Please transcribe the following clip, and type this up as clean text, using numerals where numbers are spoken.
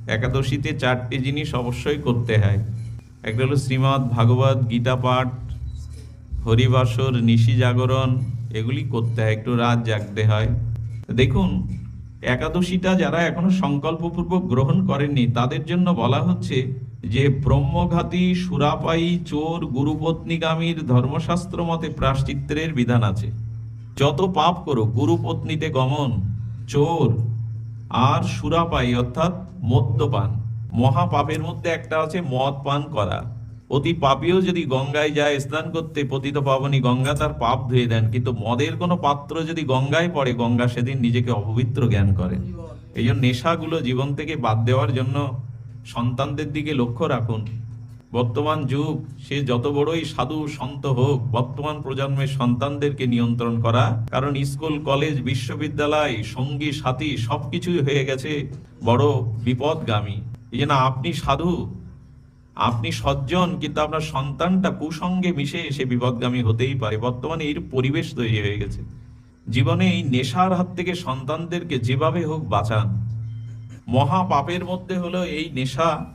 একাদশীতে 4টে জিনিস অবশ্যই করতে হয়। একটা হলো শ্রীমদ্ ভাগবত গীতা পাঠ, হরিবাসর, নিশি জাগরণ, এগুলি করতে হয়, একটু রাত জাগতে হয়। দেখুন, একাদশীটা যারা এখনো সংকল্পপূর্বক গ্রহণ করেননি তাদের জন্য বলা হচ্ছে যে ব্রহ্মঘাতী, সুরাপায়ী, চোর, গুরুপত্নীগামীর ধর্মশাস্ত্র মতে প্রায়শ্চিত্তের বিধান আছে। যত পাপ করো, গুরুপত্নীতে গমন, চোর আর সুরাপায়ী অর্থাৎ মদ্যপান, মহাপাপের মধ্যে একটা আছে মদ পান করা। অতি পাপীও যদি গঙ্গায় যায় স্নান করতে, পতিত পাবনী গঙ্গা তার পাপ ধুয়ে দেন, কিন্তু মদের কোনো পাত্র যদি গঙ্গায় পড়ে, গঙ্গা সেদিন নিজেকে অপবিত্র জ্ঞান করে। এই জন্য নেশাগুলো জীবন থেকে বাদ দেওয়ার জন্য সন্তানদের দিকে লক্ষ্য রাখুন। বর্তমান যুগ, সে যত বড়ই সাধু সন্ত হোক, বর্তমান প্রজন্মের সন্তানদেরকে নিয়ন্ত্রণ করা, কারণ স্কুল, কলেজ, বিশ্ববিদ্যালয়, সঙ্গী সাথী সবকিছুই হয়ে গেছে বড় বিপদগামী। এই জন্য আপনি সাধু, আপনি সজ্জন, কিন্তু আপনার সন্তানটা কুসঙ্গে মিশে এসে বিপদগামী হতেই পারে। বর্তমানে এর পরিবেশ তৈরি হয়ে গেছে। জীবনে এই নেশার হাত থেকে সন্তানদেরকে যেভাবে হোক বাঁচান। মহা পাপের মধ্যে হলো এই নেশা।